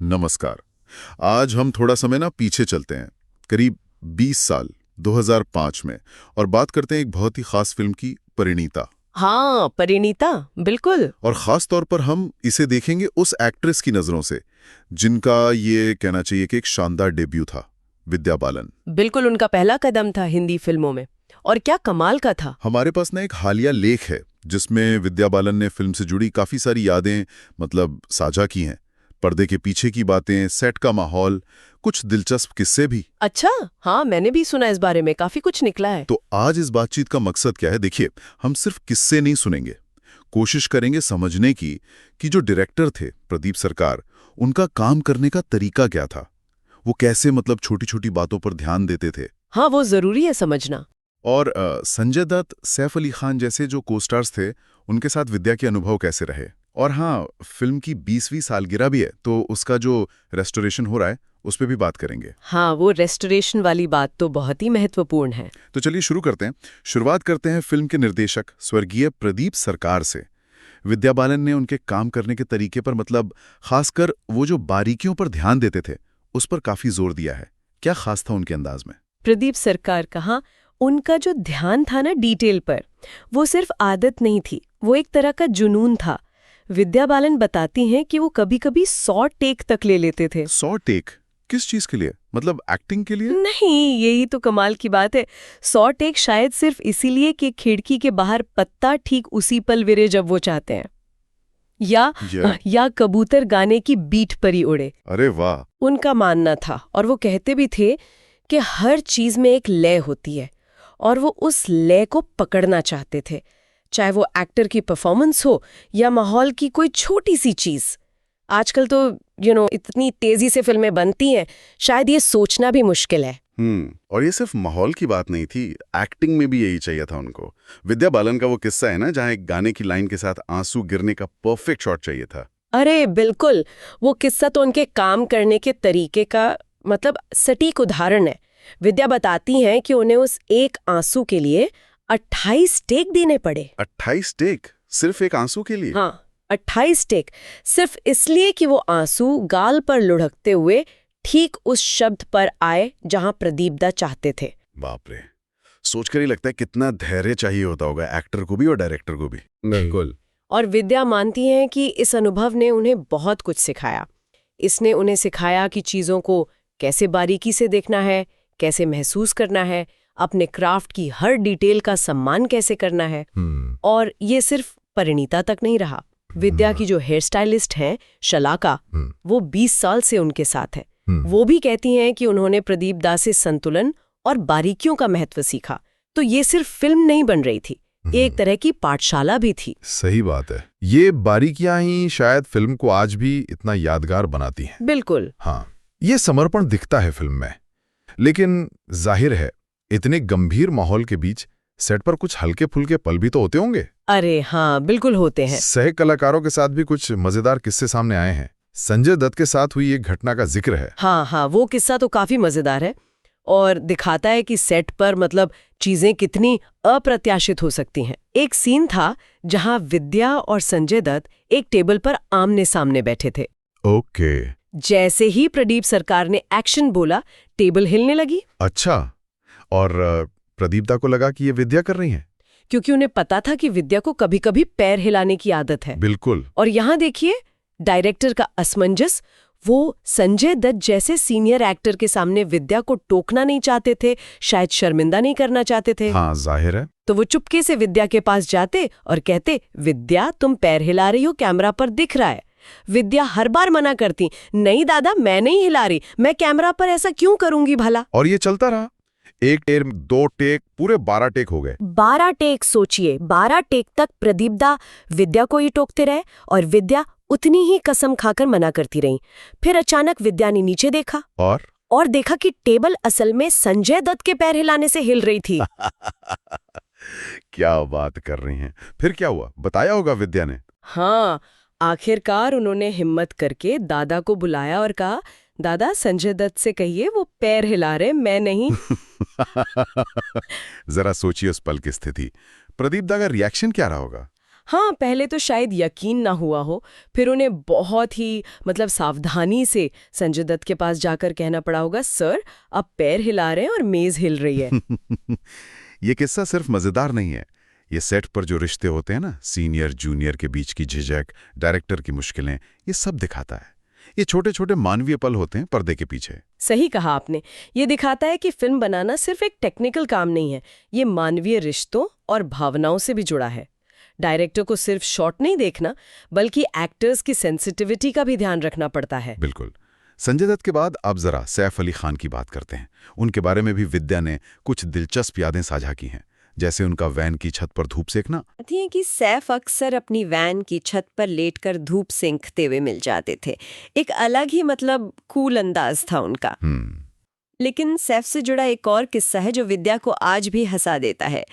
नमस्कार। आज हम थोड़ा समय ना पीछे चलते हैं, करीब 20 साल 2005 में, और बात करते हैं एक बहुत ही खास फिल्म की, परिणीता। हाँ, परिणीता, बिल्कुल। और खास तौर पर हम इसे देखेंगे उस एक्ट्रेस की नजरों से जिनका ये कहना चाहिए कि एक शानदार डेब्यू था, विद्या बालन। बिल्कुल उनका पहला कदम था हिंदी फिल्मों में, और क्या कमाल का था। हमारे पास ना एक हालिया लेख है जिसमें विद्या बालन ने फिल्म से जुड़ी काफी सारी यादें साझा की हैं। पर्दे के पीछे की बातें, सेट का माहौल, कुछ दिलचस्प किस्से भी। अच्छा, हाँ, मैंने भी सुना इस बारे में, काफी कुछ निकला है। तो आज इस बातचीत का मकसद क्या है? देखिए, हम सिर्फ किस्से नहीं सुनेंगे, कोशिश करेंगे समझने की कि जो डायरेक्टर थे प्रदीप सरकार, उनका काम करने का तरीका क्या था। वो कैसे छोटी छोटी बातों पर ध्यान देते थे। हाँ, वो जरूरी है समझना। और संजय दत्त, सैफ अली खान जैसे जो कोस्टार्स थे, उनके साथ विद्या के अनुभव कैसे रहे। और हाँ, फिल्म की 20वीं सालगिरह भी है, तो उसका जो रेस्टोरेशन हो रहा है उस पर भी बात करेंगे। हाँ, वो रेस्टोरेशन वाली बात तो बहुत ही महत्वपूर्ण है। तो चलिए शुरू करते हैं। शुरुआत करते हैं फिल्म के निर्देशक स्वर्गीय प्रदीप सरकार से। विद्या बालन ने उनके काम करने के तरीके पर खासकर वो जो बारीकियों पर ध्यान देते थे, उस पर काफी जोर दिया है। क्या खास था उनके अंदाज में? प्रदीप सरकार कहा, उनका जो ध्यान था ना डिटेल पर, वो सिर्फ आदत नहीं थी, वो एक तरह का जुनून था। विद्या बालन बताती हैं कि वो कभी-कभी 100 टेक तक ले लेते थे। 100 टेक? किस चीज के लिए? एक्टिंग के लिए? नहीं, यही तो कमाल की बात है। 100 टेक शायद सिर्फ इसीलिए कि खिड़की के बाहर पत्ता ठीक उसी पल विरे जब वो चाहते हैं, या कबूतर गाने की बीट पर ही उड़े। अरे वाह! उनका मानना था, और वो कहते भी थे कि हर चीज में एक लय होती है, और वो उस लय को पकड़ना चाहते थे, चाहे वो एक्टर की परफॉर्मेंस हो या माहौल की कोई छोटी सी चीज। आजकल तो इतनी तेजी से फिल्में बनती हैं, शायद ये सोचना भी मुश्किल है। और ये सिर्फ माहौल की बात नहीं थी, एक्टिंग में भी यही चाहिए था उनको। विद्या बालन का वो किस्सा है ना, जहाँ एक गाने की लाइन के साथ आंसू गिरने का परफेक्ट शॉट चाहिए था। अरे बिल्कुल, वो किस्सा तो उनके काम करने के तरीके का सटीक उदाहरण है। विद्या बताती हैं कि उन्हें उस एक आंसू के लिए 28 टेक देने पड़े। 28 टेक सिर्फ एक आंसू के लिए? हाँ, 28 टेक, सिर्फ इसलिए कि वो आंसू गाल पर लुढ़कते हुए ठीक उस शब्द पर आए जहां प्रदीपदा चाहते थे। बाप रे, सोचकर ही लगता है कितना धैर्य चाहिए होता होगा एक्टर को भी और डायरेक्टर को भी। बिल्कुल। और विद्या मानती हैं कि इस अनुभव ने उन्हें बहुत कुछ सिखाया। इसने उन्हें सिखाया कि चीजों को कैसे बारीकी से देखना है, कैसे महसूस करना है, अपने क्राफ्ट की हर डिटेल का सम्मान कैसे करना है। और ये सिर्फ परिणीता तक नहीं रहा। विद्या की जो हेयर स्टाइलिस्ट हैं, शलाका, वो 20 साल से उनके साथ है। वो भी कहती हैं कि उन्होंने प्रदीप दा से संतुलन और बारीकियों का महत्व सीखा। तो ये सिर्फ फिल्म नहीं बन रही थी, एक तरह की पाठशाला भी थी। सही बात है, ये बारीकियां ही शायद फिल्म को आज भी इतना यादगार बनाती हैं। बिल्कुल। हाँ, ये समर्पण दिखता है फिल्म में, लेकिन जाहिर है इतने गंभीर माहौल के बीच सेट पर कुछ हल्के फुल्के पल भी तो होते होंगे। अरे हाँ, बिल्कुल होते हैं। सह कलाकारों के साथ भी कुछ मजेदार किस्से सामने आए हैं। संजय दत्त के साथ हुई एक घटना का जिक्र है। हाँ, वो किस्सा तो काफी मजेदार है और दिखाता है कि सेट पर चीजें कितनी अप्रत्याशित हो सकती हैं। एक सीन था जहां विद्या और संजय दत्त एक टेबल पर आमने सामने बैठे थे। ओके। जैसे ही प्रदीप सरकार ने एक्शन बोला, टेबल हिलने लगी। अच्छा, और प्रदीपदा को लगा कि ये विद्या कर रही हैं, क्योंकि उन्हें पता था कि विद्या को कभी-कभी पैर हिलाने की आदत है। बिल्कुल। और यहाँ देखिए डायरेक्टर का असमंजस। वो संजय दत्त जैसे सीनियर एक्टर के सामने विद्या को टोकना नहीं चाहते थे, शायद शर्मिंदा नहीं करना चाहते थे। हाँ, जाहिर है। तो वो चुपके से विद्या के पास जाते और कहते, विद्या तुम पैर हिला रही हो, कैमरा पर दिख रहा है। विद्या हर बार मना करती, नहीं दादा, मैं नहीं हिला रही, मैं कैमरा पर ऐसा क्यों करूंगी भला। और ये चलता रहा, एक टेक, 2 टेक, पूरे 12 टेक हो गए। 12 टेक, सोचिए, 12 टेक तक प्रदीपदा विद्या को ही टोकते रहे और विद्या उतनी ही कसम खाकर मना करती रही। फिर अचानक विद्या ने नीचे देखा और देखा कि टेबल असल में संजय दत्त के पैर हिलाने से हिल रही थी। क्या बात कर रही हैं? फिर क्या हुआ, बताया होगा विद्या ने? हाँ, आखिरकार उन्होंने हिम्मत करके दादा को बुलाया और कहा, दादा, संजय दत्त से कहिए वो पैर हिला रहे, मैं नहीं। जरा सोचिए उस पल की स्थिति। प्रदीप दा का रिएक्शन क्या रहा होगा? हाँ, पहले तो शायद यकीन ना हुआ हो, फिर उन्हें बहुत ही सावधानी से संजय दत्त के पास जाकर कहना पड़ा होगा, सर आप पैर हिला रहे हैं और मेज हिल रही है। ये किस्सा सिर्फ मजेदार नहीं है, ये सेट पर जो रिश्ते होते हैं ना, सीनियर जूनियर के बीच की झिझक, डायरेक्टर की मुश्किलें, ये सब दिखाता है। ये छोटे छोटे मानवीय पल होते हैं पर्दे के पीछे। सही कहा आपने। ये दिखाता है कि फिल्म बनाना सिर्फ एक टेक्निकल काम नहीं है, ये मानवीय रिश्तों और भावनाओं से भी जुड़ा है। डायरेक्टर को सिर्फ शॉट नहीं देखना, बल्कि एक्टर्स की सेंसिटिविटी का भी ध्यान रखना पड़ता है। बिल्कुल। संजय दत्त के बाद अब जरा सैफ अली खान की बात करते हैं। उनके बारे में भी विद्या ने कुछ दिलचस्प यादें साझा की हैं, जैसे उनका वैन की छत पर धूप सेकना। थी कि सैफ अक्सर अपनी वैन की छत पर लेटकर धूप सेंकते हुए मिल जाते थे। एक अलग ही कूल अंदाज था उनका। लेकिन सैफ से जुड़ा एक और किस्सा है जो विद्या को आज भी हंसा देता है,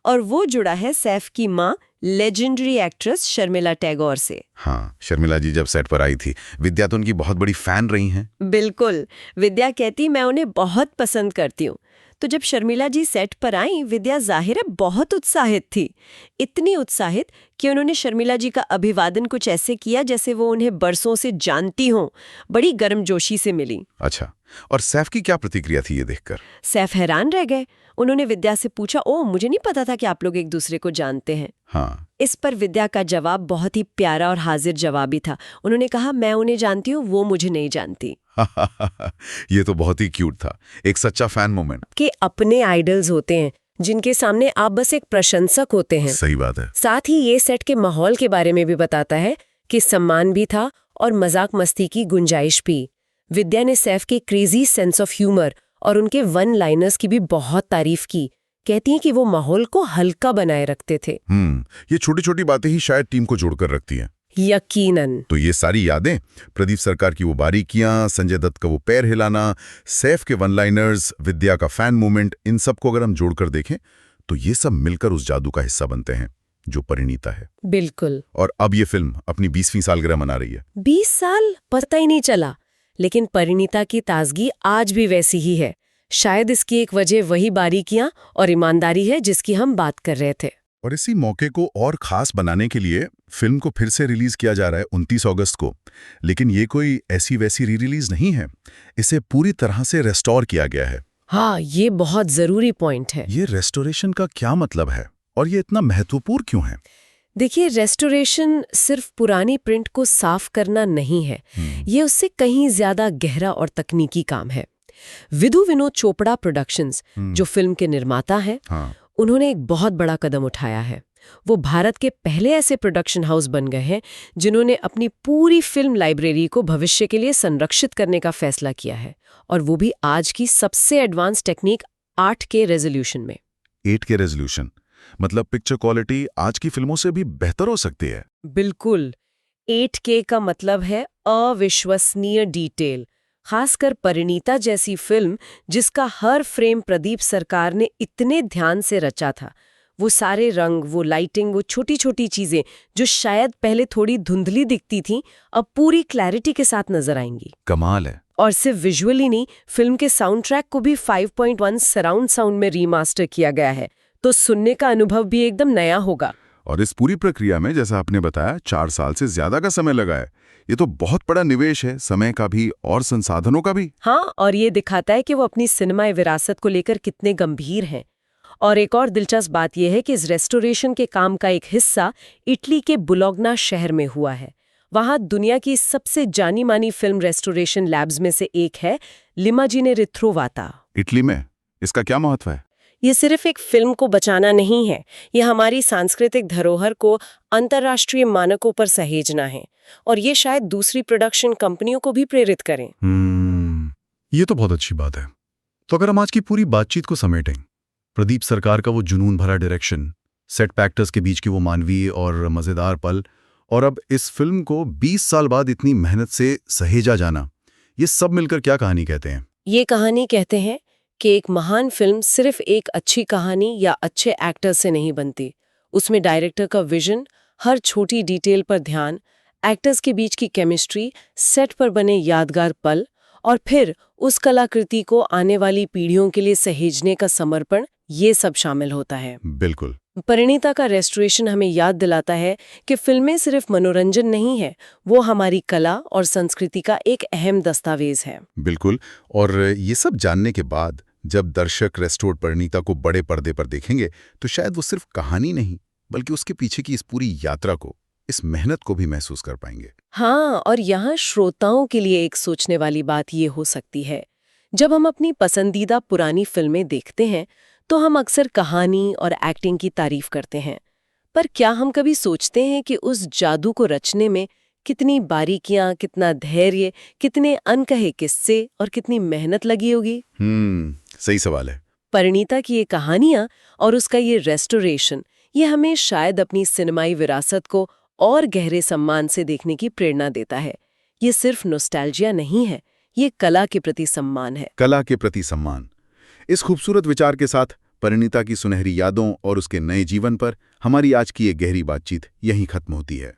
और वो जुड़ा है सैफ की माँ लेजेंडरी एक्ट्रेस शर्मिला टैगोर से। हाँ, शर्मिला जी जब सेट पर आई थी, विद्या तो उनकी बहुत बड़ी फैन रही हैं। बिल्कुल, विद्या कहती मैं उन्हें बहुत पसंद करती हूँ। तो जब शर्मिला जी सेट पर आई, विद्या जाहिर है बहुत उत्साहित थी, इतनी उत्साहित कि उन्होंने शर्मिला जी का अभिवादन कुछ ऐसे किया जैसे वो उन्हें बरसों से जानती हों। बड़ी गर्मजोशी से मिली। अच्छा, और सैफ की क्या प्रतिक्रिया थी ये देखकर? सैफ हैरान रह गए। उन्होंने विद्या से पूछा, ओ मुझे नहीं पता था कि आप लोग एक दूसरे को जानते हैं। हाँ। इस पर विद्या का जवाब बहुत ही प्यारा और हाजिर जवाबी था। उन्होंने कहा, मैं उन्हें जानती हूँ, वो मुझे नहीं जानती। ये तो बहुत ही क्यूट था, एक सच्चा फैन मोमेंट। कि अपने आइडल्स होते हैं जिनके सामने आप बस एक प्रशंसक होते हैं। सही बात है। साथ ही ये सेट के माहौल के बारे में भी बताता है कि सम्मान भी था और मजाक मस्ती की गुंजाइश भी। विद्या ने सैफ के क्रेजी सेंस ऑफ ह्यूमर और उनके वन लाइनर्स की भी बहुत तारीफ की। कहती हैं कि वो माहौल को हल्का बनाए रखते थे। ये छोटी छोटी बातें ही शायद टीम को जोड़कर रखती हैं। यकीनन। तो ये सारी यादें, प्रदीप सरकार की वो बारीकियां, संजय दत्त का वो पैर हिलाना, सैफ के वन लाइनर्स, विद्या का फैन मूवमेंट, इन सब को अगर हम जोड़कर देखें तो ये सब मिलकर उस जादू का हिस्सा बनते हैं जो परिणीता है। बिल्कुल। और अब ये फिल्म अपनी 20वीं सालगिरह मना रही है। 20 साल पता ही नहीं चला, लेकिन परिणीता की ताजगी आज भी वैसी ही है। शायद इसकी एक वजह वही बारीकियां और ईमानदारी है जिसकी हम बात कर रहे थे। और इसी मौके को और खास बनाने के लिए फिल्म को फिर से रिलीज किया जा रहा है 29 अगस्त को। लेकिन ये कोई ऐसी वैसी री रिलीज नहीं है, इसे पूरी तरह से रेस्टोर किया गया है। हाँ, ये बहुत जरूरी पॉइंट है। ये रेस्टोरेशन का क्या मतलब है और ये इतना महत्वपूर्ण क्यों है? देखिए, रेस्टोरेशन सिर्फ पुरानी प्रिंट को साफ करना नहीं है, ये उससे कहीं ज्यादा गहरा और तकनीकी काम है। विधु विनोद चोपड़ा प्रोडक्शंस, जो फिल्म के निर्माता हैं, उन्होंने एक बहुत बड़ा कदम उठाया है। वो भारत के पहले ऐसे प्रोडक्शन हाउस बन गए हैं जिन्होंने अपनी पूरी फिल्म लाइब्रेरी को भविष्य के लिए संरक्षित करने का फैसला किया है, और वो भी आज की सबसे एडवांस टेक्निक 8K रेजोल्यूशन में। 8K रेजोल्यूशन मतलब पिक्चर क्वालिटी आज की फिल्मों से भी बेहतर हो सकती है। बिल्कुल। 8K का मतलब है अविश्वसनीय डिटेल। खासकर परिणीता जैसी फिल्म जिसका हर फ्रेम प्रदीप सरकार ने इतने ध्यान से रचा था। वो सारे रंग, वो लाइटिंग, वो छोटी छोटी चीजें जो शायद पहले थोड़ी धुंधली दिखती थीं, अब पूरी क्लैरिटी के साथ नजर आएंगी। कमाल है। और सिर्फ विजुअली नहीं, फिल्म के साउंड ट्रैक को भी 5.1 सराउंड साउंड में रीमास्टर किया गया है, तो सुनने का अनुभव भी एकदम नया होगा। और इस पूरी प्रक्रिया में, जैसा आपने बताया, 4 साल से ज्यादा का समय लगा है। ये तो बहुत बड़ा निवेश है, समय का भी और संसाधनों का भी। हाँ, और ये दिखाता है कि वो अपनी सिनेमाई विरासत को लेकर कितने गंभीर हैं। और एक और दिलचस्प बात यह है कि इस रेस्टोरेशन के काम का एक हिस्सा इटली के बुलोग्ना शहर में हुआ है। वहाँ दुनिया की सबसे जानी मानी फिल्म रेस्टोरेशन लैब्स में से एक है लिमाजीने रिट्रोवाता। इटली में इसका क्या महत्व है? ये सिर्फ एक फिल्म को बचाना नहीं है, ये हमारी सांस्कृतिक धरोहर को अंतर्राष्ट्रीय मानकों पर सहेजना है, और ये शायद दूसरी प्रोडक्शन कंपनियों को भी प्रेरित करें। ये तो बहुत अच्छी बात है। तो अगर हम आज की पूरी बातचीत को समेटें, प्रदीप सरकार का वो जुनून भरा डायरेक्शन, सेट पैक्टर्स के बीच की वो मानवीय और मजेदार पल, और अब इस फिल्म को 20 साल बाद इतनी मेहनत से सहेजा जाना, ये सब मिलकर क्या कहानी कहते हैं? ये कहानी कहते हैं कि एक महान फिल्म सिर्फ एक अच्छी कहानी या अच्छे एक्टर से नहीं बनती। उसमें डायरेक्टर का विजन, हर छोटी डिटेल पर ध्यान, एक्टर्स के बीच की केमिस्ट्री, सेट पर बने यादगार पल, और फिर उस कलाकृति को आने वाली पीढ़ियों के लिए सहेजने का समर्पण, ये सब शामिल होता है। बिल्कुल। परिणीता का रेस्टोरेशन हमें याद दिलाता है कि फिल्में सिर्फ मनोरंजन नहीं है, वो हमारी कला और संस्कृति का एक अहम दस्तावेज है। बिल्कुल। और ये सब जानने के बाद जब दर्शक रेस्टोर्ड परिणीता को बड़े पर्दे पर देखेंगे तो शायद वो सिर्फ कहानी नहीं बल्कि उसके पीछे की इस पूरी यात्रा को, इस मेहनत को भी महसूस कर पाएंगे। हाँ, और यहाँ श्रोताओं के लिए एक सोचने वाली बात ये हो सकती है, जब हम अपनी पसंदीदा पुरानी फिल्में देखते हैं तो हम अक्सर कहानी और एक्टिंग की तारीफ करते हैं, पर क्या हम कभी सोचते हैं कि उस जादू को रचने में कितनी बारीकियां, कितना धैर्य, कितने अनकहे किस्से और कितनी मेहनत लगी होगी? सही सवाल है। परिणीता की ये कहानियां और उसका ये रेस्टोरेशन, ये हमें शायद अपनी सिनेमाई विरासत को और गहरे सम्मान से देखने की प्रेरणा देता है। ये सिर्फ नॉस्टैल्जिया नहीं है, ये कला के प्रति सम्मान है। कला के प्रति सम्मान। इस खूबसूरत विचार के साथ परिणीता की सुनहरी यादों और उसके नए जीवन पर हमारी आज की ये गहरी बातचीत यहीं खत्म होती है।